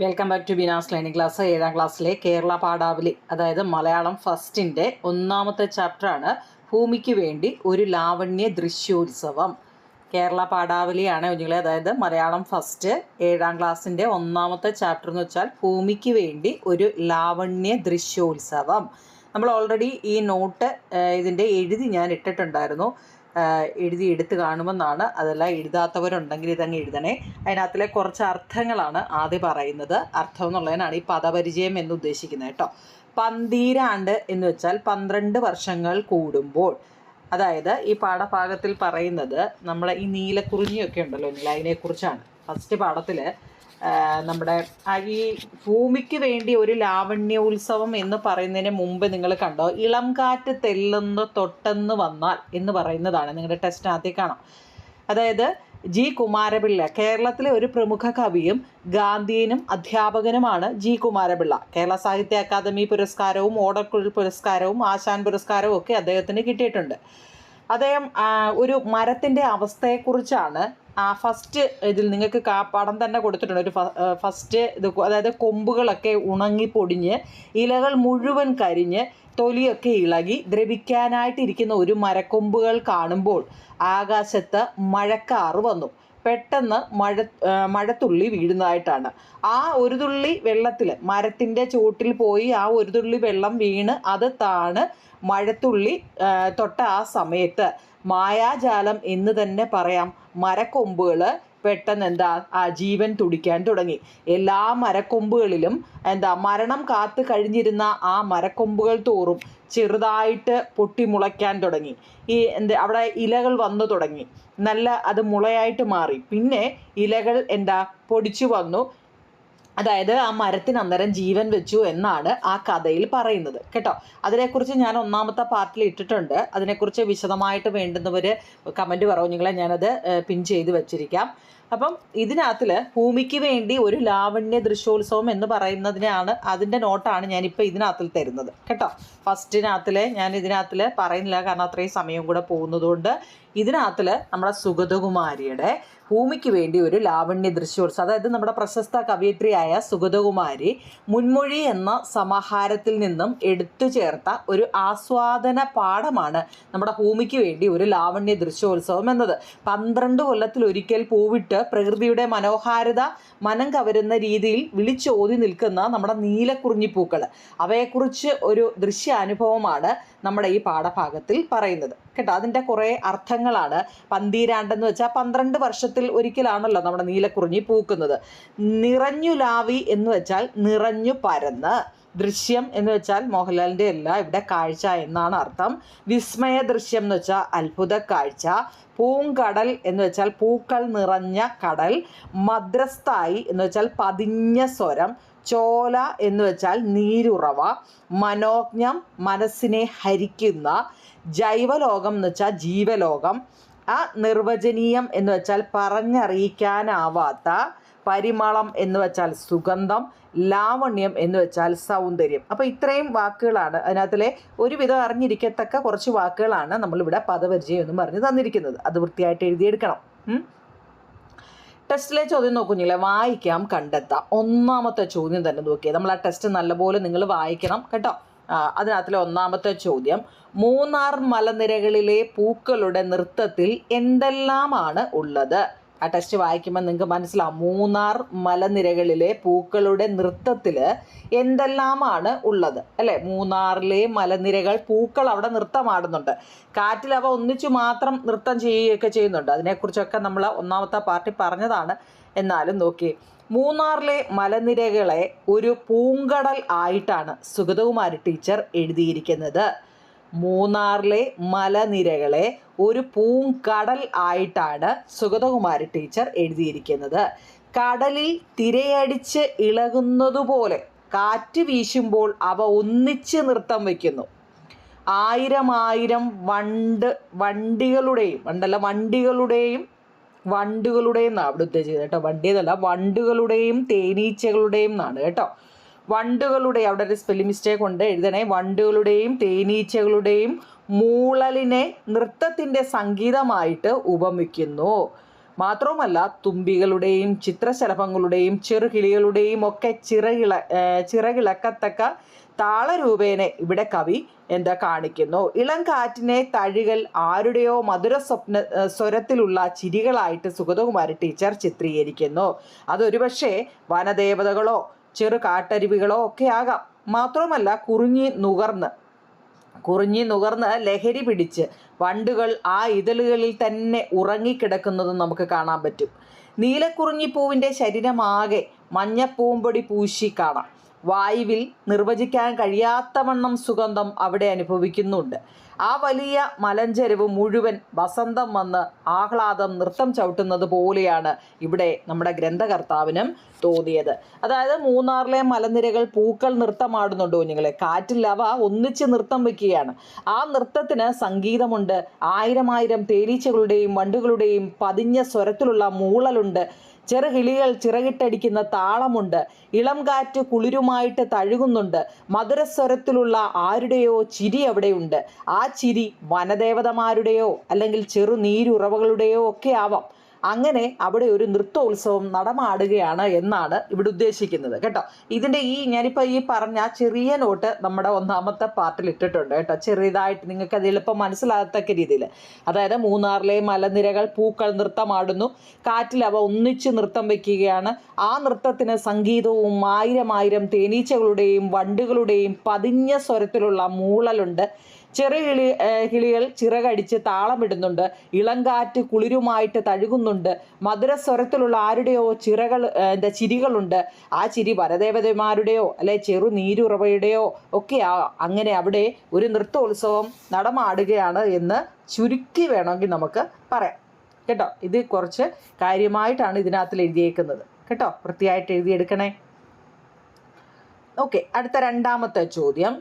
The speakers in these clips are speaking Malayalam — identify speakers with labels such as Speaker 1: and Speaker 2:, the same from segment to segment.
Speaker 1: Welcome back to Beena's learning class. 7ാം ക്ലാസ്സിലെ കേരള പാഠാവലി, അതായത് മലയാളം ഫസ്റ്റിൻ്റെ ഒന്നാമത്തെ ചാപ്റ്ററാണ് ഭൂമിക്ക് വേണ്ടി ഒരു ലാവണ്യ ദൃശ്യോത്സവം. കേരള പാഠാവലിയാണ് കുഞ്ഞുങ്ങളെ, അതായത് മലയാളം ഫസ്റ്റ് 7ാം ക്ലാസ്സിൻ്റെ ഒന്നാമത്തെ ചാപ്റ്റർ എന്ന് വെച്ചാൽ ഭൂമിക്ക് വേണ്ടി ഒരു ലാവണ്യ ദൃശ്യോത്സവം. നമ്മൾ ഓൾറെഡി ഈ നോട്ട് ഇതിൻ്റെ എഴുതി ഞാൻ ഇട്ടിട്ടുണ്ടായിരുന്നു. എഴുതി എടുത്ത് കാണുമെന്നാണ്. അതെല്ലാം എഴുതാത്തവരുണ്ടെങ്കിൽ ഇതങ്ങ് എഴുതണേ. അതിനകത്തിലെ കുറച്ച് അർത്ഥങ്ങളാണ് ആദ്യം പറയുന്നത്. അർത്ഥം എന്നുള്ളതിനാണ് ഈ പദപരിചയം എന്ന് ഉദ്ദേശിക്കുന്നത് കേട്ടോ. പന്തീരാണ്ട് എന്ന് വെച്ചാൽ 12 വർഷങ്ങൾ കൂടുമ്പോൾ. അതായത് ഈ പാഠഭാഗത്തിൽ പറയുന്നത് നമ്മളെ ഈ നീലക്കുറിഞ്ഞിയൊക്കെ ഉണ്ടല്ലോ, അതിനെക്കുറിച്ചാണ്. ഫസ്റ്റ് പാഠത്തിൽ നമ്മുടെ ഈ ഭൂമിക്ക് വേണ്ടി ഒരു ലാവണ്യോത്സവം എന്ന് പറയുന്നതിന് മുമ്പ് നിങ്ങൾ കണ്ടോ, ഇളം കാറ്റ് തെല്ലുന്ന തൊട്ടെന്ന് വന്നാൽ എന്ന് പറയുന്നതാണ്. നിങ്ങളുടെ ടെസ്റ്റിനകത്തേ കാണാം. അതായത് ജി കുമാരപിള്ള, കേരളത്തിലെ ഒരു പ്രമുഖ കവിയും ഗാന്ധിയനും അധ്യാപകനുമാണ് ജി കുമാരപിള്ള. കേരള സാഹിത്യ അക്കാദമി പുരസ്കാരവും ഓടക്കുഴൽ പുരസ്കാരവും ആശാൻ പുരസ്കാരവും ഒക്കെ അദ്ദേഹത്തിന് കിട്ടിയിട്ടുണ്ട്. അദ്ദേഹം ഒരു മരത്തിൻ്റെ അവസ്ഥയെക്കുറിച്ചാണ് ഫസ്റ്റ് ഇതിൽ നിങ്ങൾക്ക് പടം തന്നെ കൊടുത്തിട്ടുണ്ട്. ഒരു ഫസ്റ്റ് ഇത്, അതായത് കൊമ്പുകളൊക്കെ ഉണങ്ങി പൊടിഞ്ഞ് ഇലകൾ മുഴുവൻ കരിഞ്ഞ് തൊലിയൊക്കെ ഇളകി ദ്രവിക്കാനായിട്ടിരിക്കുന്ന ഒരു മരക്കൊമ്പുകൾ കാണുമ്പോൾ ആകാശത്ത് മഴക്കാറ് വന്നു. പെട്ടെന്ന് മഴത്തുള്ളി വീഴുന്നതായിട്ടാണ്. ആ ഒരു തുള്ളി വെള്ളത്തിൽ മരത്തിൻ്റെ ചുവട്ടിൽ പോയി ആ ഒരു തുള്ളി വെള്ളം വീണ് അത് താണ് മഴത്തുള്ളി തൊട്ട ആ സമയത്ത് മായാജാലം എന്ന് തന്നെ പറയാം. മരക്കൊമ്പുകൾ പെട്ടെന്ന് ജീവൻ തുടിക്കാൻ തുടങ്ങി. എല്ലാ മരക്കൊമ്പുകളിലും മരണം കാത്തു കഴിഞ്ഞിരുന്ന ആ മരക്കൊമ്പുകൾ തോറും ചെറുതായിട്ട് പൊട്ടിമുളയ്ക്കാൻ തുടങ്ങി. അവിടെ ഇലകൾ വന്നു തുടങ്ങി. അത് മുളയായിട്ട് മാറി. പിന്നെ ഇലകൾ പൊടിച്ചു വന്നു. അതായത് ആ മരത്തിന് അന്നേരം ജീവൻ വെച്ചു എന്നാണ് ആ കഥയിൽ പറയുന്നത് കേട്ടോ. അതിനെക്കുറിച്ച് ഞാൻ ഒന്നാമത്തെ പാർട്ടിൽ ഇട്ടിട്ടുണ്ട്. അതിനെക്കുറിച്ച് വിശദമായിട്ട് വേണ്ടുന്നവർ കമൻറ്റ് പറയും നിങ്ങളെ, ഞാനത് പിൻ ചെയ്ത് വെച്ചിരിക്കാം. അപ്പം ഇതിനകത്തിൽ ഭൂമിക്ക് വേണ്ടി ഒരു ലാവണ്യ ദൃശ്യോത്സവം എന്ന് പറയുന്നതിനാണ്, അതിൻ്റെ നോട്ടാണ് ഞാനിപ്പോൾ ഇതിനകത്തിൽ തരുന്നത് കേട്ടോ. ഞാൻ ഇതിനകത്തിൽ പറയുന്നില്ല, കാരണം അത്രയും സമയം കൂടെ പോകുന്നതുകൊണ്ട്. ഇതിനകത്തിൽ നമ്മുടെ സുഗതകുമാരിയുടെ ഭൂമിക്ക് വേണ്ടി ഒരു ലാവണ്യ ദൃശ്യോത്സവം, അതായത് നമ്മുടെ പ്രശസ്ത കവയിത്രിയായ സുഗതകുമാരി മുൻമൊഴി എന്ന സമാഹാരത്തിൽ നിന്നും എടുത്തു ചേർത്ത ഒരു ആസ്വാദന പാഠമാണ് നമ്മുടെ ഭൂമിക്ക് വേണ്ടി ഒരു ലാവണ്യ ദൃശ്യോത്സവം എന്നത്. 12 കൊല്ലത്തിലൊരിക്കൽ പൂവിട്ട് പ്രകൃതിയുടെ മനോഹാരിത മനം കവരുന്ന രീതിയിൽ വിളിച്ചോതി നിൽക്കുന്ന നമ്മുടെ നീലക്കുറിഞ്ഞിപ്പൂക്കൾ, അവയെക്കുറിച്ച് ഒരു ദൃശ്യാനുഭവമാണ് നമ്മുടെ ഈ പാഠഭാഗത്തിൽ പറയുന്നത് കേട്ടോ. അതിൻ്റെ കുറേ അർത്ഥങ്ങളാണ്. പന്തീരാണ്ടെന്ന് വെച്ചാൽ 12 വർഷത്തിൽ ഒരിക്കലാണല്ലോ നമ്മുടെ നീലക്കുറിഞ്ഞി പൂക്കുന്നത്. നിറഞ്ഞു ലാവി എന്ന് വെച്ചാൽ നിറഞ്ഞു പരന്ന്. ദൃശ്യം എന്ന് വെച്ചാൽ മോഹൻലാലിൻ്റെ അല്ല, ഇവിടെ കാഴ്ച എന്നാണ് അർത്ഥം. വിസ്മയ ദൃശ്യം എന്ന് വെച്ചാൽ അത്ഭുത കാഴ്ച. പൂങ്കടൽ എന്ന് വെച്ചാൽ പൂക്കൾ നിറഞ്ഞ കടൽ. മദ്രസ്ഥായി എന്ന് വെച്ചാൽ പതിഞ്ഞ സ്വരം. ചോല എന്ന് വെച്ചാൽ നീരുറവ. മനോജ്ഞം മനസ്സിനെ ഹരിക്കുന്ന. ജൈവലോകം എന്ന് വെച്ചാൽ ജീവലോകം. നിർവചനീയം എന്ന് വെച്ചാൽ പറഞ്ഞറിയിക്കാനാവാത്ത. പരിമളം എന്ന് വെച്ചാൽ സുഗന്ധം. ലാവണ്യം എന്ന് വെച്ചാൽ സൗന്ദര്യം. അപ്പോൾ ഇത്രയും വാക്കുകളാണ് അതിനകത്തിലെ ഒരുവിധം അറിഞ്ഞിരിക്കത്തക്ക കുറച്ച് വാക്കുകളാണ് നമ്മളിവിടെ പദപരിചയം എന്ന് പറഞ്ഞ് തന്നിരിക്കുന്നത്. അത് വൃത്തിയായിട്ട് എഴുതിയെടുക്കണം. ടെസ്റ്റിലെ ചോദ്യം നോക്കുന്നില്ലേ, വായിക്കാം കണ്ടെത്താം. ഒന്നാമത്തെ ചോദ്യം തന്നെ നോക്കിയാൽ നമ്മൾ ആ ടെസ്റ്റ് നല്ലപോലെ നിങ്ങൾ വായിക്കണം കേട്ടോ. അതിനകത്തിലെ ഒന്നാമത്തെ ചോദ്യം, മൂന്നാർ മലനിരകളിലെ പൂക്കളുടെ നൃത്തത്തിൽ എന്തെല്ലാമാണ് ഉള്ളത്? ആ ടെസ്റ്റ് വായിക്കുമ്പോൾ നിങ്ങൾക്ക് മനസ്സിലാവും. മൂന്നാർ മലനിരകളിലെ പൂക്കളുടെ നൃത്തത്തിൽ എന്തെല്ലാമാണ് ഉള്ളത് അല്ലേ. മൂന്നാറിലെ മലനിരകൾ പൂക്കൾ അവിടെ നൃത്തമാടുന്നുണ്ട്. കാറ്റിൽ അവ ഒന്നിച്ചു മാത്രം നൃത്തം ചെയ്യുകയൊക്കെ ചെയ്യുന്നുണ്ട്. അതിനെക്കുറിച്ചൊക്കെ നമ്മൾ ഒന്നാമത്തെ പാർട്ടി പറഞ്ഞതാണ്. എന്നാലും നോക്കി, മൂന്നാറിലെ മലനിരകളെ ഒരു പൂങ്കടൽ ആയിട്ടാണ് സുഗതകുമാരി ടീച്ചർ എഴുതിയിരിക്കുന്നത്. മൂന്നാറിലെ മലനിരകളെ ഒരു പൂങ്കടൽ ആയിട്ടാണ് സുഗതകുമാരി ടീച്ചർ എഴുതിയിരിക്കുന്നത്. കടലിൽ തിരയടിച്ച് ഇളകുന്നതുപോലെ കാറ്റ് വീശുമ്പോൾ അവ ഒന്നിച്ച് നൃത്തം വയ്ക്കുന്നു. ആയിരം വണ്ടികളുടെയും എന്നാണ് അവിടെ ഉദ്ദേശിച്ചത് കേട്ടോ. വണ്ടിയെന്നല്ല, വണ്ടുകളുടെയും തേനീച്ചകളുടെയും എന്നാണ് കേട്ടോ. വണ്ടുകളുടെ, അവിടെ ഒരു സ്പെല്ലിംഗ് മിസ്റ്റേക്ക് കൊണ്ട് എഴുതണേ. വണ്ടുകളുടെയും തേനീച്ചകളുടെയും മൂളലിനെ നൃത്തത്തിൻ്റെ സംഗീതമായിട്ട് ഉപമിക്കുന്നു. മാത്രവുമല്ല തുമ്പികളുടെയും ചിത്രശലഭങ്ങളുടെയും ചെറുകിളികളുടെയും ഒക്കെ ചിറകിളക്കത്തക്ക താളരൂപേണ ഇവിടെ കവി കാണിക്കുന്നു. ഇളം കാറ്റിനെ തഴികൾ ആരുടെയോ മധുര സ്വരത്തിലുള്ള ചിരികളായിട്ട് സുഗതകുമാരി ടീച്ചർ ചിത്രീകരിക്കുന്നു. അതൊരു പക്ഷേ വനദേവതകളോ ചെറു കാട്ടരുവികളോ ഒക്കെ ആകാം. മാത്രവുമല്ല കുറിഞ്ഞി നുകർന്ന് ലഹരി പിടിച്ച് വണ്ടുകൾ ആ ഇതളുകളിൽ തന്നെ ഉറങ്ങിക്കിടക്കുന്നതും നമുക്ക് കാണാൻ പറ്റും. നീലക്കുറിഞ്ഞിപ്പൂവിൻ്റെ ശരീരമാകെ മഞ്ഞപ്പൂമ്പൊടി പൂശി കാണാം. വായുവിൽ നിർവചിക്കാൻ കഴിയാത്തവണ്ണം സുഗന്ധം അവിടെ അനുഭവിക്കുന്നുണ്ട്. ആ വലിയ മലഞ്ചെരുവ് മുഴുവൻ വസന്തം വന്ന് ആഹ്ലാദം നൃത്തം ചവിട്ടുന്നത് പോലെയാണ് ഇവിടെ നമ്മുടെ ഗ്രന്ഥകർത്താവിനും തോന്നിയത്. അതായത് മൂന്നാറിലെ മലനിരകൾ പൂക്കൾ നൃത്തമാടുന്നുണ്ട് കുഞ്ഞുങ്ങളെ. കാറ്റിൽ അവ ഒന്നിച്ച് നൃത്തം വയ്ക്കുകയാണ്. ആ നൃത്തത്തിന് സംഗീതമുണ്ട്. ആയിരം തേനീച്ചകളുടെയും വണ്ടുകളുടെയും പതിഞ്ഞ സ്വരത്തിലുള്ള മൂളലുണ്ട്. ചെറുകിളികൾ ചിറകിട്ടടിക്കുന്ന താളമുണ്ട്. ഇളം കാറ്റ് കുളിരുമായിട്ട് തഴുകുന്നുണ്ട്. മധുരസ്വരത്തിലുള്ള ആരുടെയോ ചിരി അവിടെയുണ്ട്. ആ ചിരി വനദേവതമാരുടെയോ അല്ലെങ്കിൽ ചെറുനീരുറവകളുടെയോ ഒക്കെ ആവാം. അങ്ങനെ അവിടെ ഒരു നൃത്തോത്സവം നടമാടുകയാണ് എന്നാണ് ഇവിടെ ഉദ്ദേശിക്കുന്നത് കേട്ടോ. ഇതിൻ്റെ ഞാനിപ്പോൾ ഈ പറഞ്ഞ ചെറിയ നോട്ട് നമ്മുടെ ഒന്നാമത്തെ പാർട്ടിൽ ഇട്ടിട്ടുണ്ട് കേട്ടോ. ചെറിയതായിട്ട് നിങ്ങൾക്ക് അത് എളുപ്പം മനസ്സിലാകത്തക്ക രീതിയിൽ. അതായത് മൂന്നാറിലെ മലനിരകൾ പൂക്കൾ നൃത്തമാടുന്നു. കാറ്റിൽ അവ ഒന്നിച്ച് നൃത്തം വയ്ക്കുകയാണ്. ആ നൃത്തത്തിന് സംഗീതവും ആയിരം തേനീച്ചകളുടെയും വണ്ടുകളുടെയും പതിഞ്ഞ സ്വരത്തിലുള്ള മൂളലുണ്ട്. കിളികൾ ചിറകടിച്ച് താളമിടുന്നുണ്ട്. ഇളങ്കാറ്റ് കുളിരുമായിട്ട് തഴുകുന്നുണ്ട്. മധുരസ്വരത്തിലുള്ള ആരുടെയോ ചിരികളുണ്ട്. ആ ചിരി വനദേവതമാരുടെയോ അല്ലെ ചെറുനീരുറവയുടെയോ ഒക്കെ അങ്ങനെ അവിടെ ഒരു നൃത്തോത്സവം നടമാടുകയാണ് എന്ന് ചുരുക്കി വേണമെങ്കിൽ നമുക്ക് പറയാം കേട്ടോ. ഇത് കുറച്ച് കാര്യമായിട്ടാണ് ഇതിനകത്തിൽ എഴുതിയേക്കുന്നത് കേട്ടോ. വൃത്തിയായിട്ട് എഴുതിയെടുക്കണേ. ഓക്കെ, അടുത്ത രണ്ടാമത്തെ ചോദ്യം.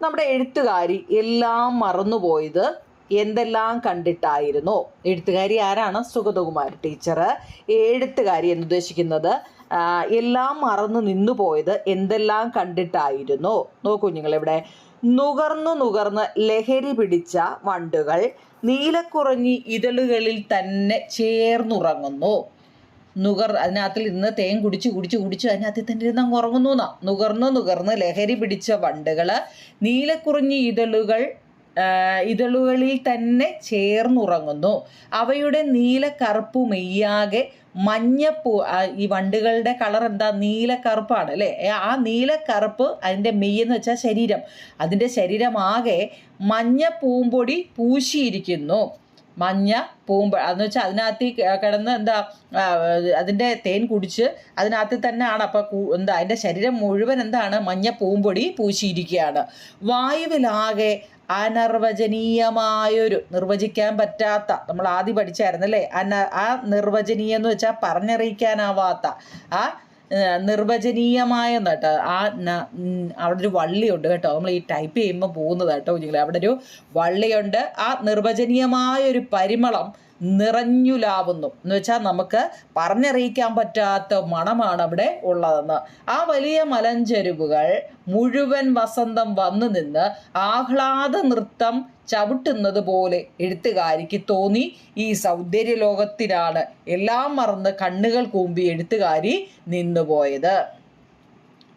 Speaker 1: നമ്മുടെ എഴുത്തുകാരി എല്ലാം മറന്നുപോയത് എന്തെല്ലാം കണ്ടിട്ടായിരുന്നു? എഴുത്തുകാരി ആരാണ്? സുഗതകുമാരി ടീച്ചർ. എഴുത്തുകാരി എന്നുദ്ദേശിക്കുന്നത് എല്ലാം മറന്നു നിന്നുപോയത് എന്തെല്ലാം കണ്ടിട്ടായിരുന്നു? നോക്കൂ നിങ്ങളിവിടെ. നുകർന്ന് ലഹരി പിടിച്ച വണ്ടുകൾ നീലക്കുറഞ്ഞി ഇതളുകളിൽ തന്നെ ചേർന്നുറങ്ങുന്നു. അതിനകത്തിൽ ഇന്ന് തേൻ കുടിച്ച് അതിനകത്ത് തന്നെ ഇരുന്ന് അങ്ങ് ഉറങ്ങുന്നു എന്നാ. നുകർന്ന് ലഹരി പിടിച്ച വണ്ടുകൾ നീലക്കുറിഞ്ഞി ഇതളുകളിൽ തന്നെ ചേർന്നുറങ്ങുന്നു. അവയുടെ നീലക്കറുപ്പ് മെയ്യാകെ മഞ്ഞപ്പൂ. ഈ വണ്ടുകളുടെ കളർ എന്താ? നീലക്കറുപ്പാണ് അല്ലേ. ആ നീലക്കറുപ്പ് അതിൻ്റെ മെയ്യെന്ന് വെച്ചാൽ ശരീരം. അതിൻ്റെ ശരീരമാകെ മഞ്ഞ പൂമ്പൊടി പൂശിയിരിക്കുന്നു. മഞ്ഞ അതെന്ന് വെച്ചാൽ അതിനകത്ത് കിടന്ന് അതിൻ്റെ തേൻ കുടിച്ച് അതിനകത്ത് തന്നെയാണ്. അപ്പം അതിൻ്റെ ശരീരം മുഴുവൻ മഞ്ഞ പൂമ്പൊടി പൂശിയിരിക്കുകയാണ്. വായുവിലാകെ അനർവചനീയമായൊരു, നിർവചിക്കാൻ പറ്റാത്ത, നമ്മൾ ആദ്യം പഠിച്ചായിരുന്നല്ലേ, ആ നിർവചനീയം എന്ന് വെച്ചാൽ പറഞ്ഞറിയിക്കാനാവാത്ത ആ നിർവചനീയമായ കേട്ടോ. അവിടെ ഒരു വള്ളിയുണ്ട് കേട്ടോ. നമ്മൾ ഈ ടൈപ്പ് ചെയ്യുമ്പോൾ പോകുന്നത് കേട്ടോ കുഞ്ഞുങ്ങളെ. അവിടെ ഒരു വള്ളിയുണ്ട്. ആ നിർവചനീയമായൊരു പരിമളം നിറഞ്ഞുലാവുന്നു എന്ന് വെച്ചാൽ നമുക്ക് പറഞ്ഞറിയിക്കാൻ പറ്റാത്ത മണമാണ് അവിടെ ഉള്ളതെന്ന്. ആ വലിയ മലഞ്ചെരുവുകൾ മുഴുവൻ വസന്തം വന്നു നിന്ന് ആഹ്ലാദ നൃത്തം ചവിട്ടുന്നത് പോലെ എഴുത്തുകാരിക്ക് തോന്നി. ഈ സൗന്ദര്യ ലോകത്തിനാണ് എല്ലാം മറന്ന് കണ്ണുകൾ കൂമ്പി എഴുത്തുകാരി നിന്നുപോയത്.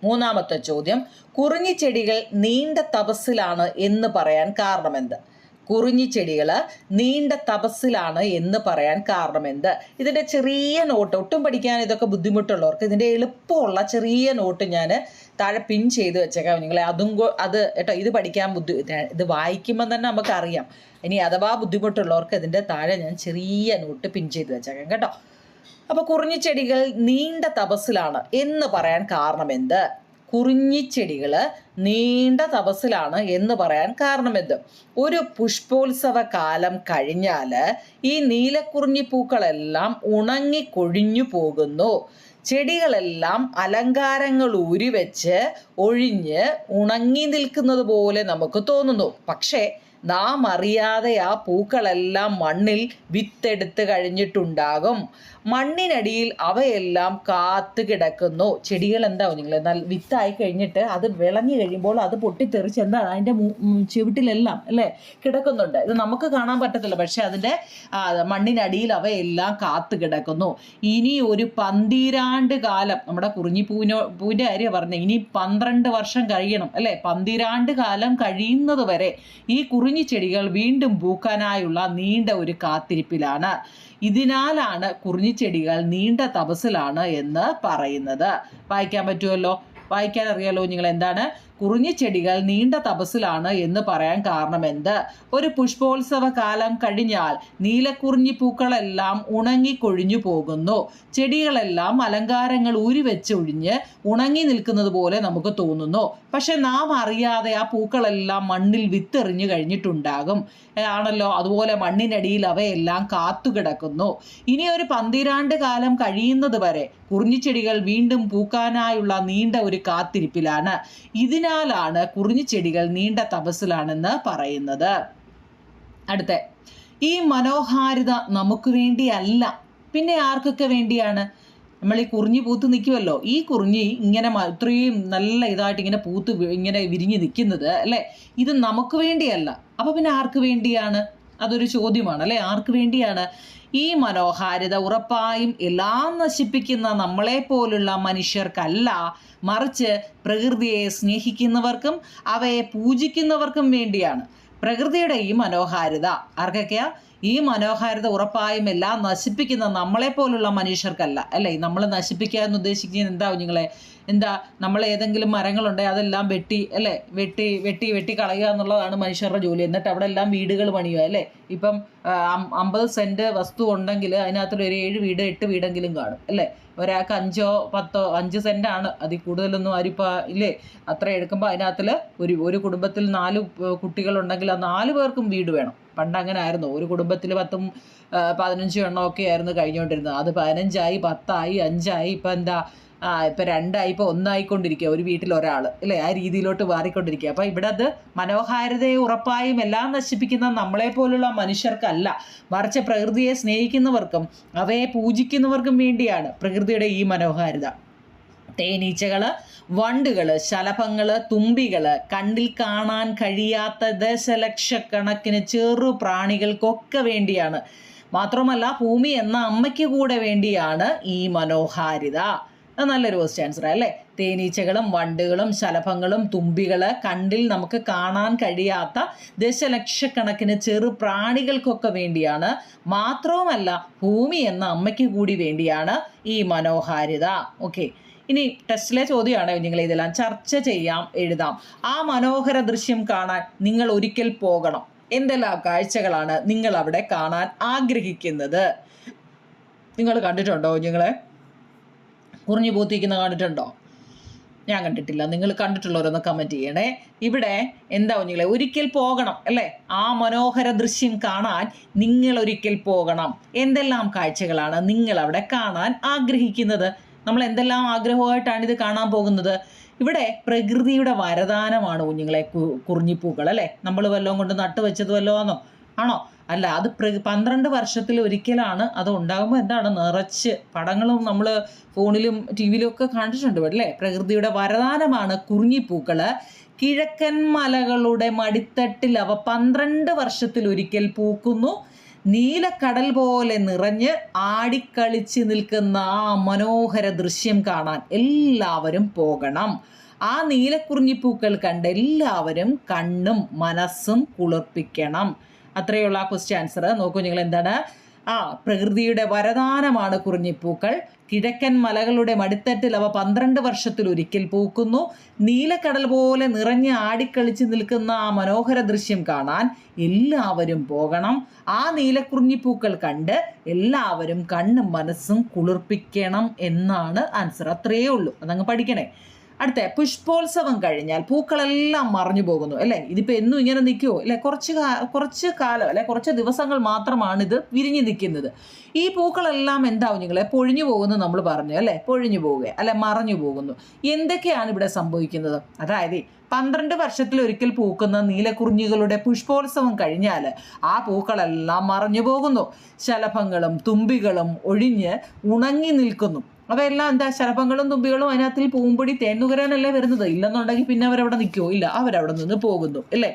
Speaker 1: മൂന്നാമത്തെ ചോദ്യം. കുറിഞ്ഞിച്ചെടികൾ നീണ്ട തപസ്സിലാണ് എന്ന് പറയാൻ കാരണമെന്ത്? കുറിഞ്ഞിച്ചെടികൾ നീണ്ട തപസ്സിലാണ് എന്ന് പറയാൻ കാരണമെന്ത്? ഇതിൻ്റെ ചെറിയ നോട്ട്, ഒട്ടും പഠിക്കാൻ ഇതൊക്കെ ബുദ്ധിമുട്ടുള്ളവർക്ക് ഇതിൻ്റെ എളുപ്പമുള്ള ചെറിയ നോട്ട് ഞാൻ താഴെ പിൻ ചെയ്ത് വെച്ചേക്കാം നിങ്ങളെ. അത് കേട്ടോ. ഇത് പഠിക്കാൻ ഇത് വായിക്കുമ്പോൾ തന്നെ നമുക്കറിയാം. ഇനി അഥവാ ബുദ്ധിമുട്ടുള്ളവർക്ക് ഇതിൻ്റെ താഴെ ഞാൻ ചെറിയ നോട്ട് പിൻ ചെയ്ത് വെച്ചേക്കാം കേട്ടോ. അപ്പോൾ കുറിഞ്ഞിച്ചെടികൾ നീണ്ട തപസ്സിലാണ് എന്ന് പറയാൻ കാരണമെന്ത്? കുറിഞ്ഞിച്ചെടികൾ നീണ്ട തപസ്സിലാണ് എന്ന് പറയാൻ കാരണമെന്ത്? ഒരു പുഷ്പോത്സവ കാലം കഴിഞ്ഞാൽ ഈ നീലക്കുറിഞ്ഞിപ്പൂക്കളെല്ലാം ഉണങ്ങിക്കൊഴിഞ്ഞു പോകുന്നു. ചെടികളെല്ലാം അലങ്കാരങ്ങൾ ഉരിവെച്ച് ഒഴിഞ്ഞ് ഉണങ്ങി നിൽക്കുന്നത് പോലെ നമുക്ക് തോന്നുന്നു. പക്ഷേ നാം അറിയാതെ ആ പൂക്കളെല്ലാം മണ്ണിൽ വിത്തെടുത്ത് കഴിഞ്ഞിട്ടുണ്ടാകും. മണ്ണിനടിയിൽ അവയെല്ലാം കാത്തു കിടക്കുന്നു. ചെടികൾ എന്താവും നിങ്ങൾ എന്നാൽ വിത്തായി കഴിഞ്ഞിട്ട് അത് വിളഞ്ഞു കഴിയുമ്പോൾ അത് പൊട്ടിത്തെറിച്ച് എന്താണ് അതിൻ്റെ ചുവട്ടിലെല്ലാം അല്ലേ കിടക്കുന്നുണ്ട്. ഇത് നമുക്ക് കാണാൻ പറ്റത്തില്ല, പക്ഷെ അതിൻ്റെ മണ്ണിനടിയിൽ അവയെല്ലാം കാത്തു കിടക്കുന്നു. ഇനി ഒരു 12 കാലം, നമ്മുടെ പൂവിൻ്റെ കാര്യം പറഞ്ഞത്, ഇനി 12 വർഷം കഴിയണം അല്ലേ, 12 കാലം കഴിയുന്നത് വരെ ഈ കുറിഞ്ഞി ചെടികൾ വീണ്ടും പൂക്കാനായുള്ള നീണ്ട ഒരു കാത്തിരിപ്പിലാണ്. ഇതിനാലാണ് കുറിഞ്ഞിച്ചെടികൾ നീണ്ട തപസ്സിലാണ് എന്ന് പറയുന്നത്. വായിക്കാൻ പറ്റുമല്ലോ, വായിക്കാൻ അറിയാലോ നിങ്ങൾ. എന്താണ് കുറിഞ്ഞിച്ചെടികൾ നീണ്ട തപസ്സിലാണ് എന്ന് പറയാൻ കാരണം എന്ത്? ഒരു പുഷ്പോത്സവ കാലം കഴിഞ്ഞാൽ നീലക്കുറിഞ്ഞി പൂക്കളെല്ലാം ഉണങ്ങിക്കൊഴിഞ്ഞു പോകുന്നു. ചെടികളെല്ലാം അലങ്കാരങ്ങൾ ഊരിവെച്ചൊഴിഞ്ഞ് ഉണങ്ങി നിൽക്കുന്നത് പോലെ നമുക്ക് തോന്നുന്നു. പക്ഷെ നാം അറിയാതെ ആ പൂക്കളെല്ലാം മണ്ണിൽ വിത്തെറിഞ്ഞു കഴിഞ്ഞിട്ടുണ്ടാകും ആണല്ലോ. അതുപോലെ മണ്ണിനടിയിൽ അവയെല്ലാം കാത്തുകിടക്കുന്നു. ഇനി ഒരു 12 കാലം കഴിയുന്നത് വരെ കുറിഞ്ഞിച്ചെടികൾ വീണ്ടും പൂക്കാനായുള്ള നീണ്ട ഒരു കാത്തിരിപ്പിലാണ്. ഇതിനാലാണ് കുറിഞ്ഞിച്ചെടികൾ നീണ്ട തപസ്സിലാണെന്ന് പറയുന്നത്. അടുത്ത, ഈ മനോഹാരിത നമുക്ക് വേണ്ടിയല്ല, പിന്നെ ആർക്കൊക്കെ വേണ്ടിയാണ്? നമ്മൾ ഈ കുറിഞ്ഞി പൂത്ത് നിൽക്കുമല്ലോ, ഈ കുറിഞ്ഞി ഇങ്ങനെ ഇത്രയും നല്ല ഇതായിട്ട് ഇങ്ങനെ പൂത്ത് ഇങ്ങനെ വിരിഞ്ഞ് നിൽക്കുന്നത് അല്ലേ, ഇത് നമുക്ക് വേണ്ടിയല്ല. അപ്പോൾ പിന്നെ ആർക്ക് വേണ്ടിയാണ്? അതൊരു ചോദ്യമാണ് അല്ലേ. ആർക്ക് വേണ്ടിയാണ്? ഈ മനോഹാരിത ഉറപ്പായും എല്ലാം നശിപ്പിക്കുന്ന നമ്മളെ പോലുള്ള മനുഷ്യർക്കല്ല, മറിച്ച് പ്രകൃതിയെ സ്നേഹിക്കുന്നവർക്കും അവയെ പൂജിക്കുന്നവർക്കും വേണ്ടിയാണ്. പ്രകൃതിയുടെ ഈ മനോഹാരിത ആർക്കൊക്കെയാ? ഈ മനോഹാരിത ഉറപ്പായും എല്ലാം നശിപ്പിക്കുന്ന നമ്മളെ പോലുള്ള മനുഷ്യർക്കല്ല അല്ലേ. നമ്മൾ നശിപ്പിക്കുക എന്ന് ഉദ്ദേശിക്കുന്നത് എന്താവും നിങ്ങളെ? എന്താ, നമ്മൾ ഏതെങ്കിലും മരങ്ങളുണ്ടെങ്കിൽ അതെല്ലാം വെട്ടി അല്ലേ, വെട്ടി കളയുക എന്നുള്ളതാണ് മനുഷ്യരുടെ ജോലി. എന്നിട്ട് അവിടെ എല്ലാം വീടുകൾ പണിയുക അല്ലേ. ഇപ്പം 50 സെൻറ്റ് വസ്തു ഉണ്ടെങ്കിൽ അതിനകത്തൊരു 7 വീട് 8 വീടെങ്കിലും കാണും അല്ലേ. ഒരാൾക്ക് 5 10 5 സെൻറ്റാണ്, അതിൽ കൂടുതലൊന്നും ആരിപ്പോൾ ഇല്ലേ. അത്ര എടുക്കുമ്പോൾ അതിനകത്തിൽ ഒരു കുടുംബത്തിൽ 4 കുട്ടികളുണ്ടെങ്കിൽ ആ 4 പേർക്കും വീട് വേണം. പണ്ട് അങ്ങനെ ആയിരുന്നു. ഒരു കുടുംബത്തിൽ 10 15 എണ്ണമൊക്കെ ആയിരുന്നു കഴിഞ്ഞുകൊണ്ടിരുന്നത്. അത് 15ആയി 10ആയി 5ആയി, ഇപ്പം എന്താ ഇപ്പം 2ആയി, ഇപ്പോൾ 1ആയിക്കൊണ്ടിരിക്കുക. ഒരു വീട്ടിൽ ഒരാൾ അല്ലേ, ആ രീതിയിലോട്ട് മാറിക്കൊണ്ടിരിക്കുക. അപ്പം ഇവിടെ അത് മനോഹാരിതയെ ഉറപ്പായും എല്ലാം നശിപ്പിക്കുന്ന നമ്മളെ പോലുള്ള മനുഷ്യർക്കല്ല, മറിച്ച് പ്രകൃതിയെ സ്നേഹിക്കുന്നവർക്കും അവയെ പൂജിക്കുന്നവർക്കും വേണ്ടിയാണ് പ്രകൃതിയുടെ ഈ മനോഹാരിത. തേനീച്ചകൾ, വണ്ടുകൾ, ശലഭങ്ങൾ, തുമ്പികൾ, കണ്ണിൽ കാണാൻ കഴിയാത്ത ദശലക്ഷക്കണക്കിന് ചെറു പ്രാണികൾക്കൊക്കെ വേണ്ടിയാണ്. മാത്രമല്ല ഭൂമി എന്ന അമ്മയ്ക്ക് കൂടെ വേണ്ടിയാണ് ഈ മനോഹാരിത. നല്ലൊരു ക്വസ്റ്റ്യൻ ആൻസർ അല്ലേ. തേനീച്ചകളും വണ്ടുകളും ശലഭങ്ങളും തുമ്പികൾ, കണ്ണിൽ നമുക്ക് കാണാൻ കഴിയാത്ത ദശലക്ഷക്കണക്കിന് ചെറു പ്രാണികൾക്കൊക്കെ വേണ്ടിയാണ്. മാത്രവുമല്ല ഭൂമി എന്ന അമ്മയ്ക്ക് കൂടി വേണ്ടിയാണ് ഈ മനോഹാരിത. ഓക്കെ, ഇനി ടെസ്റ്റിലെ ചോദ്യമാണ്, നിങ്ങൾ ഇതെല്ലാം ചർച്ച ചെയ്യാം, എഴുതാം. ആ മനോഹര ദൃശ്യം കാണാൻ നിങ്ങൾ ഒരിക്കൽ പോകണം. എന്തെല്ലാം കാഴ്ചകളാണ് നിങ്ങൾ അവിടെ കാണാൻ ആഗ്രഹിക്കുന്നത്? നിങ്ങൾ കണ്ടിട്ടുണ്ടോ? നിങ്ങളെ കുറിഞ്ഞു പൂത്തിരിക്കുന്ന കണ്ടിട്ടുണ്ടോ? ഞാൻ കണ്ടിട്ടില്ല. നിങ്ങൾ കണ്ടിട്ടുള്ളവരൊന്ന് കമൻറ്റ് ചെയ്യണേ. ഇവിടെ എന്താ നിങ്ങളെ ഒരിക്കൽ പോകണം അല്ലേ, ആ മനോഹര ദൃശ്യം കാണാൻ നിങ്ങൾ ഒരിക്കൽ പോകണം. എന്തെല്ലാം കാഴ്ചകളാണ് നിങ്ങൾ അവിടെ കാണാൻ ആഗ്രഹിക്കുന്നത്? നമ്മൾ എന്തെല്ലാം ആഗ്രഹമായിട്ടാണ് ഇത് കാണാൻ പോകുന്നത്? ഇവിടെ പ്രകൃതിയുടെ വരദാനമാണ് കുഞ്ഞുങ്ങളെ കുറിഞ്ഞിപ്പൂക്കൾ അല്ലേ. നമ്മൾ വല്ലതും കൊണ്ട് നട്ടുവെച്ചത് വല്ലതും ആണോ? അല്ല, അത് 12 വർഷത്തിൽ ഒരിക്കലാണ് അത് ഉണ്ടാകുമ്പോൾ. എന്താണ്, നിറച്ച് പടങ്ങളും നമ്മൾ ഫോണിലും ടി വിയിലും ഒക്കെ കണ്ടിട്ടുണ്ട് അല്ലേ. പ്രകൃതിയുടെ വരദാനമാണ് കുറിഞ്ഞിപ്പൂക്കൾ. കിഴക്കൻ മലകളുടെ മടിത്തട്ടിൽ അവ 12 വർഷത്തിൽ ഒരിക്കൽ പൂക്കുന്നു. നീലക്കടൽ പോലെ നിറഞ്ഞ് ആടിക്കളിച്ച് നിൽക്കുന്ന ആ മനോഹര ദൃശ്യം കാണാൻ എല്ലാവരും പോകണം. ആ നീലക്കുറിഞ്ഞിപ്പൂക്കൾ കണ്ട് എല്ലാവരും കണ്ണും മനസ്സും കുളിർപ്പിക്കണം. അത്രയുള്ള ആ ക്വസ്റ്റ്യൻ ആൻസർ നോക്കൂ നിങ്ങൾ. എന്താണ്? പ്രകൃതിയുടെ വരദാനമാണ് കുറിഞ്ഞിപ്പൂക്കൾ. കിഴക്കൻ മലകളുടെ മടിത്തട്ടിൽ അവ 12 വർഷത്തിൽ ഒരിക്കൽ പൂക്കുന്നു. നീലക്കടൽ പോലെ നിറഞ്ഞ് ആടിക്കളിച്ച് നിൽക്കുന്ന ആ മനോഹര ദൃശ്യം കാണാൻ എല്ലാവരും പോകണം. ആ നീലക്കുറിഞ്ഞിപ്പൂക്കൾ കണ്ട് എല്ലാവരും കണ്ണും മനസ്സും കുളിർപ്പിക്കണം എന്നാണ് ആൻസർ. അത്രയേ ഉള്ളൂ. അതങ്ങ് പഠിക്കണേ. അടുത്ത പുഷ്പോത്സവം കഴിഞ്ഞാൽ പൂക്കളെല്ലാം മറഞ്ഞു പോകുന്നു അല്ലേ. ഇതിപ്പോൾ എന്നും ഇങ്ങനെ നിൽക്കുമോ അല്ലേ? കുറച്ച് കാലം അല്ലെ കുറച്ച് ദിവസങ്ങൾ മാത്രമാണ് ഇത് വിരിഞ്ഞു നിൽക്കുന്നത്. ഈ പൂക്കളെല്ലാം എന്താവും നിങ്ങളെ പൊഴിഞ്ഞു പോകുന്നു നമ്മൾ പറഞ്ഞു അല്ലേ. പൊഴിഞ്ഞു പോവുക അല്ലെ മറഞ്ഞു പോകുന്നു. എന്തൊക്കെയാണ് ഇവിടെ സംഭവിക്കുന്നത്? അതായത് 12 വർഷത്തിലൊരിക്കൽ പൂക്കുന്ന നീലക്കുറിഞ്ഞികളുടെ പുഷ്പോത്സവം കഴിഞ്ഞാൽ ആ പൂക്കളെല്ലാം മറഞ്ഞു പോകുന്നു. ശലഭങ്ങളും തുമ്പികളും ഒഴിഞ്ഞ് ഉണങ്ങി നിൽക്കുന്നു. അവയെല്ലാം എന്താ, ശലഭങ്ങളും തുമ്പികളും അതിനകത്തിൽ പൂമ്പൊടി തേന്നുകരാനല്ലേ വരുന്നത്. ഇല്ലെന്നുണ്ടെങ്കിൽ പിന്നെ അവരവിടെ നിൽക്കുമോ? ഇല്ല, അവരവിടെ നിന്ന് പോകുന്നു അല്ലേ.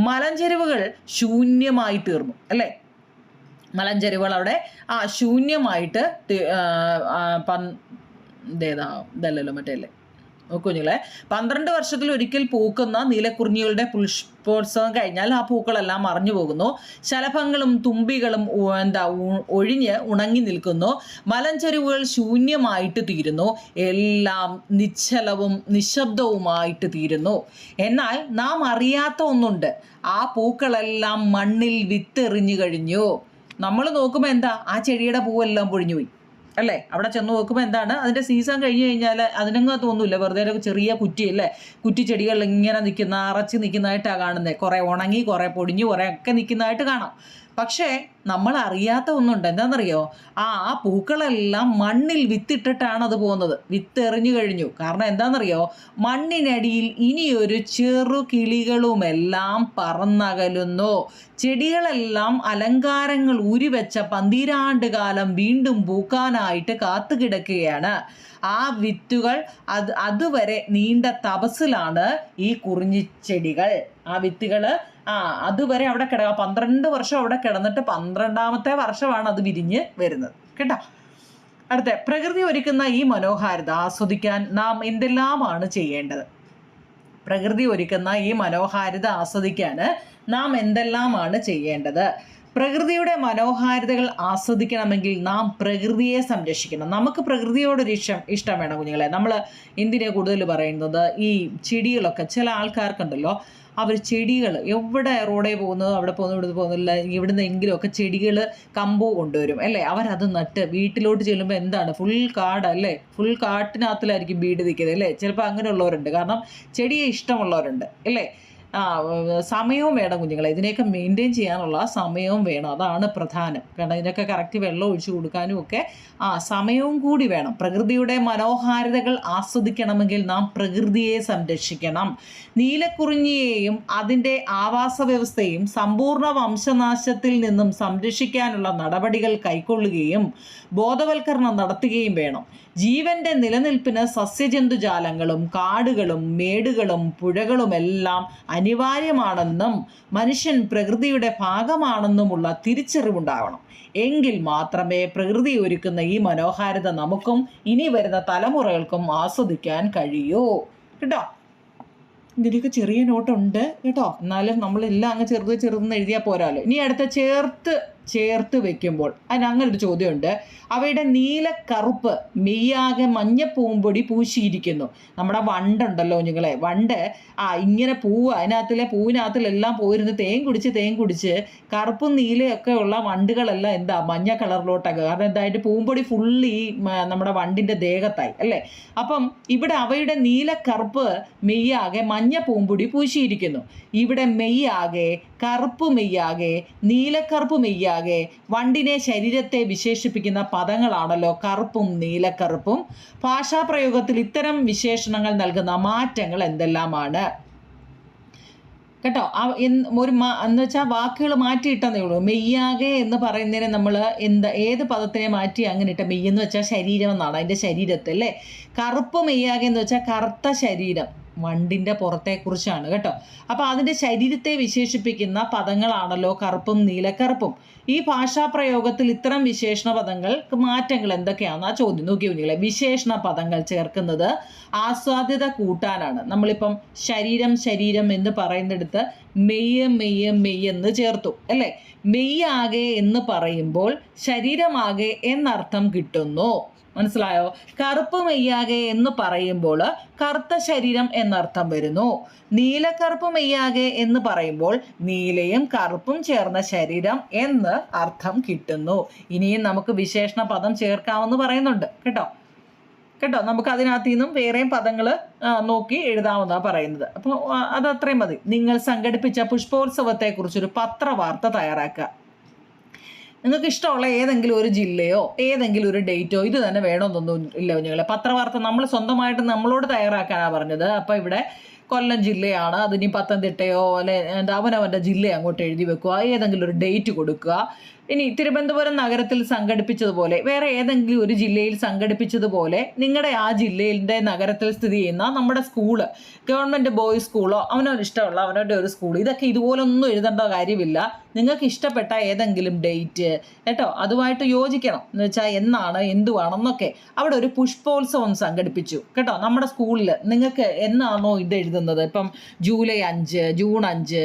Speaker 1: മലഞ്ചെരുവുകൾ ശൂന്യമായി തീർന്നു അല്ലേ. മലഞ്ചെരുവുകൾ അവിടെ ശൂന്യമായിട്ട് ഇതല്ലല്ലോ മറ്റേ അല്ലേ. കുഞ്ഞുങ്ങളെ 12 വർഷത്തിൽ ഒരിക്കൽ പൂക്കുന്ന നീലക്കുറിഞ്ഞികളുടെ പുഷ്പോത്സവം കഴിഞ്ഞാൽ ആ പൂക്കളെല്ലാം മറഞ്ഞു പോകുന്നു. ശലഭങ്ങളും തുമ്പികളും ഒഴിഞ്ഞ് ഉണങ്ങി നിൽക്കുന്നു. മലഞ്ചെരുവുകൾ ശൂന്യമായിട്ട് തീരുന്നു. എല്ലാം നിശ്ചലവും നിശബ്ദവുമായിട്ട് തീരുന്നു. എന്നാൽ നാം അറിയാത്ത ഒന്നുണ്ട്. ആ പൂക്കളെല്ലാം മണ്ണിൽ വിത്തെറിഞ്ഞു കഴിഞ്ഞു. നമ്മൾ നോക്കുമ്പോൾ എന്താ, ആ ചെടിയുടെ പൂവെല്ലാം പൊഴിഞ്ഞു പോയി അല്ലേ. അവിടെ ചെന്ന് നോക്കുമ്പോൾ എന്താണ്, അതിൻ്റെ സീസൺ കഴിഞ്ഞ് കഴിഞ്ഞാൽ അതിനങ്ങ് തോന്നില്ല, വെറുതെ ഒരു ചെറിയ കുറ്റി അല്ലേ, കുറ്റി ചെടികൾ ഇങ്ങനെ അറച്ച് നിൽക്കുന്നതായിട്ടാണ് കാണുന്നത്. കുറേ ഉണങ്ങി, കുറേ പൊടിഞ്ഞു, കുറേ ഒക്കെ നിൽക്കുന്നതായിട്ട് കാണാം. പക്ഷേ നമ്മൾ അറിയാത്ത ഒന്നുണ്ട്. എന്താണെന്നറിയോ? ആ പൂക്കളെല്ലാം മണ്ണിൽ വിത്തിട്ടിട്ടാണ് അത് പോകുന്നത്. വിത്തെറിഞ്ഞു കഴിഞ്ഞു. കാരണം എന്താണെന്നറിയോ? മണ്ണിനടിയിൽ ഇനിയൊരു ചെറു കിളികളുമെല്ലാം പറന്നകലുന്നു. ചെടികളെല്ലാം അലങ്കാരങ്ങൾ ഊരിവെച്ച 12 കാലം വീണ്ടും പൂക്കാനായിട്ട് കാത്തുകിടക്കുകയാണ്. ആ വിത്തുകൾ അതുവരെ നീണ്ട തപസ്സിലാണ് ഈ കുറിഞ്ഞിച്ചെടികൾ. ആ വിത്തുകൾ അതുവരെ അവിടെ 12 വർഷം അവിടെ കിടന്നിട്ട് 12ാമത്തെ വർഷമാണ് അത് വിരിഞ്ഞ് വരുന്നത് കേട്ടോ. അടുത്ത, പ്രകൃതി ഒരുക്കുന്ന ഈ മനോഹാരിത ആസ്വദിക്കാൻ നാം എന്തെല്ലാമാണ് ചെയ്യേണ്ടത്? പ്രകൃതി ഒരുക്കുന്ന ഈ മനോഹാരിത ആസ്വദിക്കാൻ നാം എന്തെല്ലാമാണ് ചെയ്യേണ്ടത്? പ്രകൃതിയുടെ മനോഹാരിതകൾ ആസ്വദിക്കണമെങ്കിൽ നാം പ്രകൃതിയെ സംരക്ഷിക്കണം. നമുക്ക് പ്രകൃതിയോടൊരു ഇഷ്ടം വേണം കുഞ്ഞുങ്ങളെ. നമ്മൾ എന്തിനാണ് കൂടുതൽ പറയുന്നത്? ഈ ചെടികളൊക്കെ ചില ആൾക്കാർക്കുണ്ടല്ലോ, അവർ ചെടികൾ എവിടെ റോഡേ പോകുന്നത്, അവിടെ പോകുന്നു, ഇവിടെ പോകുന്നില്ല, ഇവിടുന്ന് എങ്കിലുമൊക്കെ ചെടികൾ കമ്പോ കൊണ്ടുവരും അല്ലേ. അവരത് നട്ട് വീട്ടിലോട്ട് ചെല്ലുമ്പോൾ എന്താണ്, ഫുൾ കാട് അല്ലേ, ഫുൾ കാട്ടിനകത്തിലായിരിക്കും വീട് നിൽക്കുന്നത് അല്ലേ. ചിലപ്പോൾ അങ്ങനെയുള്ളവരുണ്ട്. കാരണം ചെടിയെ ഇഷ്ടമുള്ളവരുണ്ട് അല്ലേ. സമയവും വേണം കുഞ്ഞുങ്ങളെ. ഇതിനെയൊക്കെ മെയിൻറ്റെയിൻ ചെയ്യാനുള്ള സമയവും വേണം. അതാണ് പ്രധാനം. കാരണം ഇതിനൊക്കെ കറക്റ്റ് വെള്ളം ഒഴിച്ചു കൊടുക്കാനും ഒക്കെ സമയവും കൂടി വേണം. പ്രകൃതിയുടെ മനോഹാരിതകൾ ആസ്വദിക്കണമെങ്കിൽ നാം പ്രകൃതിയെ സംരക്ഷിക്കണം. നീലക്കുറിഞ്ഞിയെയും അതിൻ്റെ ആവാസ വ്യവസ്ഥയും സമ്പൂർണ്ണ വംശനാശത്തിൽ നിന്നും സംരക്ഷിക്കാനുള്ള നടപടികൾ കൈക്കൊള്ളുകയും ബോധവൽക്കരണം നടത്തുകയും വേണം. ജീവന്റെ നിലനിൽപ്പിന് സസ്യജന്തുജാലങ്ങളും കാടുകളും മേടുകളും പുഴകളുമെല്ലാം അനിവാര്യമാണെന്നും മനുഷ്യൻ പ്രകൃതിയുടെ ഭാഗമാണെന്നുമുള്ള തിരിച്ചറിവുണ്ടാവണം. എങ്കിൽ മാത്രമേ പ്രകൃതി ഒരുക്കുന്ന ഈ മനോഹാരിത നമുക്കും ഇനി വരുന്ന തലമുറകൾക്കും ആസ്വദിക്കാൻ കഴിയൂ കേട്ടോ. ഇതിനൊക്കെ ചെറിയ നോട്ടുണ്ട് കേട്ടോ. എന്നാലും നമ്മളെല്ലാം അങ്ങ് ചെറുതെന്ന് എഴുതിയാൽ പോരാല്ലോ. ഇനി അടുത്ത ചേർത്ത് വെക്കുമ്പോൾ അതിനങ്ങനൊരു ചോദ്യമുണ്ട്. അവയുടെ നീലക്കറുപ്പ് മെയ്യാകെ മഞ്ഞപ്പൂമ്പൊടി പൂശിയിരിക്കുന്നു. നമ്മുടെ വണ്ടുണ്ടല്ലോ കുഞ്ഞുങ്ങളെ, വണ്ട് ഇങ്ങനെ പൂവിനകത്തിലെല്ലാം പോയിരുന്ന് തേൻ കുടിച്ച് കറുപ്പും നീലയൊക്കെ ഉള്ള വണ്ടുകളെല്ലാം എന്താ മഞ്ഞ കളറിലോട്ടൊക്കെ. കാരണം എന്തായിട്ട് പൂമ്പൊടി ഫുള്ള് ഈ നമ്മുടെ വണ്ടിൻ്റെ ദേഹത്തായി അല്ലേ. അപ്പം ഇവിടെ അവയുടെ നീലക്കറുപ്പ് മെയ്യാകെ മഞ്ഞ പൂമ്പൊടി പൂശിയിരിക്കുന്നു. ഇവിടെ മെയ്യാകെ, കറുപ്പ് മെയ്യാകെ, നീലക്കറുപ്പ് മെയ്യാകെ വണ്ടിനെ ശരീരത്തെ വിശേഷിപ്പിക്കുന്ന പദങ്ങളാണല്ലോ കറുപ്പും നീലക്കറുപ്പും. ഭാഷാപ്രയോഗത്തിൽ ഇത്തരം വിശേഷണങ്ങൾ നൽകുന്ന മാറ്റങ്ങൾ എന്തെല്ലാമാണ് കേട്ടോ. എന്ന് വെച്ചാൽ വാക്കുകൾ മാറ്റിയിട്ടെന്നേ ഉള്ളൂ. മെയ്യാകെ എന്ന് പറയുന്നതിന് നമ്മൾ ഏത് പദത്തിനെ മാറ്റി അങ്ങനെ ഇട്ട? മെയ്യെന്ന് വെച്ചാൽ ശരീരം എന്നാണ്, അതിൻ്റെ ശരീരത്തിൽ അല്ലേ. കറുപ്പ് മെയ്യാകെ എന്ന് വെച്ചാൽ കറുത്ത ശരീരം, വണ്ടിൻ്റെ പുറത്തെക്കുറിച്ചാണ് കേട്ടോ. അപ്പോൾ അതിൻ്റെ ശരീരത്തെ വിശേഷിപ്പിക്കുന്ന പദങ്ങളാണല്ലോ കറുപ്പും നീലക്കറുപ്പും. ഈ ഭാഷാപ്രയോഗത്തിൽ ഇത്തരം വിശേഷണ പദങ്ങൾക്ക് മാറ്റങ്ങൾ എന്തൊക്കെയാണെന്നാ ചോദ്യം. നോക്കി കുഞ്ഞുങ്ങളെ, വിശേഷണ പദങ്ങൾ ചേർക്കുന്നത് ആസ്വാദ്യത കൂട്ടാനാണ്. നമ്മളിപ്പം ശരീരം എന്ന് പറയുന്നിടത്ത് മെയ്യ് എന്ന് ചേർത്തു അല്ലേ. മെയ്യാകെ എന്ന് പറയുമ്പോൾ ശരീരമാകെ എന്നർത്ഥം കിട്ടുന്നു. മനസ്സിലായോ? കറുപ്പ് മെയ്യാകെ എന്ന് പറയുമ്പോൾ കറുത്ത ശരീരം എന്നർത്ഥം വരുന്നു. നീലക്കറുപ്പ് മെയ്യാകെ എന്ന് പറയുമ്പോൾ നീലയും കറുപ്പും ചേർന്ന ശരീരം എന്ന് അർത്ഥം കിട്ടുന്നു. ഇനിയും നമുക്ക് വിശേഷണ പദം ചേർക്കാമെന്ന് പറയുന്നുണ്ട് കേട്ടോ. കേട്ടോ. നമുക്ക് അതിനകത്ത് നിന്നും വേറെയും പദങ്ങൾ നോക്കി എഴുതാമെന്നാണ് പറയുന്നത്. അപ്പോൾ അത് അത്രയും മതി. നിങ്ങൾ സംഘടിപ്പിച്ച പുഷ്പോത്സവത്തെക്കുറിച്ചൊരു പത്രവാർത്ത തയ്യാറാക്കുക. നിങ്ങൾക്ക് ഇഷ്ടമുള്ള ഏതെങ്കിലും ഒരു ജില്ലയോ ഏതെങ്കിലും ഒരു ഡേറ്റോ ഇത് തന്നെ വേണമെന്നൊന്നും ഇല്ല കുഞ്ഞുങ്ങളെ. പത്രവാർത്ത നമ്മൾ സ്വന്തമായിട്ട് നമ്മളോട് തയ്യാറാക്കാനാണ് പറഞ്ഞത്. അപ്പോൾ ഇവിടെ കൊല്ലം ജില്ലയാണ്, അതിനി പത്തനംതിട്ടയോ അല്ലെ അവനവൻ്റെ ജില്ല അങ്ങോട്ട് എഴുതി വെക്കുക, ഏതെങ്കിലും ഒരു ഡേറ്റ് കൊടുക്കുക. ഇനി തിരുവനന്തപുരം നഗരത്തിൽ സംഘടിപ്പിച്ചതുപോലെ വേറെ ഏതെങ്കിലും ഒരു ജില്ലയിൽ സംഘടിപ്പിച്ചതുപോലെ നിങ്ങളുടെ ആ ജില്ലയിലെ നഗരത്തിൽ സ്ഥിതി ചെയ്യുന്ന നമ്മുടെ സ്കൂള്, ഗവൺമെൻറ് ബോയ്സ് സ്കൂളോ അവനവന് ഇഷ്ടമുള്ള അവനവൻ്റെ ഒരു സ്കൂൾ, ഇതൊക്കെ ഇതുപോലൊന്നും എഴുതേണ്ട കാര്യമില്ല. നിങ്ങൾക്ക് ഇഷ്ടപ്പെട്ട ഏതെങ്കിലും ഡേറ്റ് കേട്ടോ അതുമായിട്ട് യോജിക്കണം. എന്ന് വെച്ചാൽ എന്നാണ് എന്തുവാണെന്നൊക്കെ. അവിടെ ഒരു പുഷ്പോത്സവം സംഘടിപ്പിച്ചു കേട്ടോ നമ്മുടെ സ്കൂളിൽ. നിങ്ങൾക്ക് എന്നാണോ ഇത് എഴുതുന്നത്, ഇപ്പം ജൂലൈ 5, ജൂൺ 5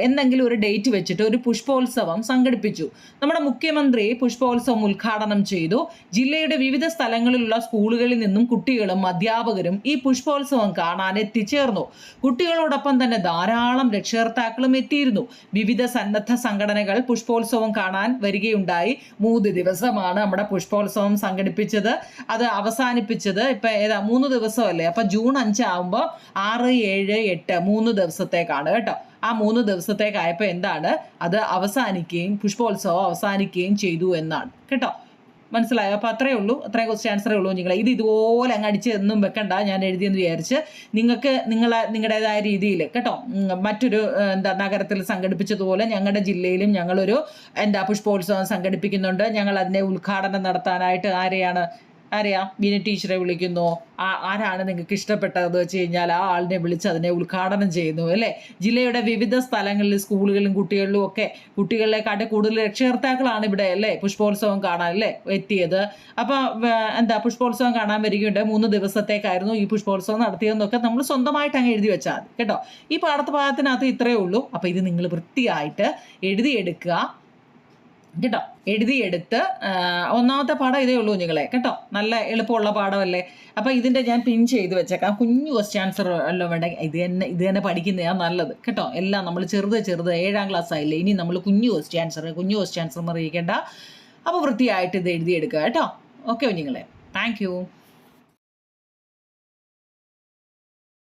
Speaker 1: എന്തെങ്കിലും ഒരു ഡേറ്റ് വെച്ചിട്ട് ഒരു പുഷ്പോത്സവം സംഘടിപ്പിച്ചു. നമ്മുടെ മുഖ്യമന്ത്രി പുഷ്പോത്സവം ഉദ്ഘാടനം ചെയ്തു. ജില്ലയുടെ വിവിധ സ്ഥലങ്ങളിലുള്ള സ്കൂളുകളിൽ നിന്നും കുട്ടികളും അധ്യാപകരും ഈ പുഷ്പോത്സവം കാണാൻ എത്തിച്ചേർന്നു. കുട്ടികളോടൊപ്പം തന്നെ ധാരാളം രക്ഷകർത്താക്കളും എത്തിയിരുന്നു. വിവിധ സന്നദ്ധ സംഘടനകൾ പുഷ്പോത്സവം കാണാൻ വരികയുണ്ടായി. 3 ദിവസമാണ് നമ്മുടെ പുഷ്പോത്സവം സംഘടിപ്പിച്ചത്. അത് അവസാനിപ്പിച്ചത് ഇപ്പം 3 ദിവസമല്ലേ. അപ്പം ജൂൺ 5 ആകുമ്പോൾ 6, 7, 8 3 ദിവസത്തേക്കാണ് കേട്ടോ. ആ 3 ദിവസത്തേക്കായപ്പോൾ എന്താണ് അത് അവസാനിക്കുകയും പുഷ്പോത്സവം അവസാനിക്കുകയും ചെയ്തു എന്നാണ് കേട്ടോ. മനസ്സിലായോ? അപ്പോൾ അത്രയേ ഉള്ളൂ. അത്രയും ക്വസ്റ്റ്യൻ ആൻസറേ ഉള്ളൂ. നിങ്ങൾ ഇതുപോലെ അങ്ങ് അടിച്ച് ഒന്നും വെക്കണ്ട, ഞാൻ എഴുതിയെന്ന് വിചാരിച്ച്. നിങ്ങൾക്ക് നിങ്ങളുടേതായ രീതിയിൽ കേട്ടോ മറ്റൊരു നഗരത്തിൽ സംഘടിപ്പിച്ചതുപോലെ ഞങ്ങളുടെ ജില്ലയിലും ഞങ്ങളൊരു പുഷ്പോത്സവം സംഘടിപ്പിക്കുന്നുണ്ട്. ഞങ്ങൾ അതിനെ ഉദ്ഘാടനം നടത്താനായിട്ട് ആരെയാ ബീന ടീച്ചറെ വിളിക്കുന്നു. ആരാണ് നിങ്ങൾക്ക് ഇഷ്ടപ്പെട്ടതെന്ന് വെച്ച് കഴിഞ്ഞാൽ ആ ആളിനെ വിളിച്ച് അതിനെ ഉദ്ഘാടനം ചെയ്യുന്നു അല്ലേ. ജില്ലയുടെ വിവിധ സ്ഥലങ്ങളിൽ സ്കൂളുകളിലും കുട്ടികളിലും ഒക്കെ കുട്ടികളിലേക്കാട്ട് കൂടുതൽ രക്ഷകർത്താക്കളാണ് ഇവിടെ അല്ലേ പുഷ്പോത്സവം കാണാൻ അല്ലേ എത്തിയത്. അപ്പോൾ പുഷ്പോത്സവം കാണാൻ വരികയുണ്ട്. 3 ദിവസത്തേക്കായിരുന്നു ഈ പുഷ്പോത്സവം നടത്തിയതെന്നൊക്കെ നമ്മൾ സ്വന്തമായിട്ട് അങ്ങ് എഴുതി വെച്ചാൽ മതി കേട്ടോ. ഈ പാഠഭാഗത്തിനകത്ത് ഇത്രയേ ഉള്ളൂ. അപ്പോൾ ഇത് നിങ്ങൾ വൃത്തിയായിട്ട് എഴുതിയെടുക്കുക കേട്ടോ. എഴുതിയെടുത്ത് ഒന്നാമത്തെ പാഠം ഇതേ ഉള്ളൂ കുഞ്ഞുങ്ങളെ കേട്ടോ. നല്ല എളുപ്പമുള്ള പാഠമല്ലേ. അപ്പോൾ ഇതിൻ്റെ ഞാൻ പിൻ ചെയ്ത് വെച്ചേക്കാം. കുഞ്ഞു ക്വസ്റ്റ്യൻ ആൻസർ എല്ലാം വേണ്ടെങ്കിൽ ഇത് തന്നെ പഠിക്കുന്നതാണ് നല്ലത് കേട്ടോ. എല്ലാം നമ്മൾ ചെറുത് 7ാം ക്ലാസ് ആയില്ലേ, ഇനി നമ്മൾ കുഞ്ഞു ക്വസ്റ്റ്യൻ ആൻസർ അറിയിക്കേണ്ട. അപ്പോൾ വൃത്തിയായിട്ട് ഇത് എഴുതിയെടുക്കുക കേട്ടോ. ഓക്കെ കുഞ്ഞുങ്ങളെ, താങ്ക് യു.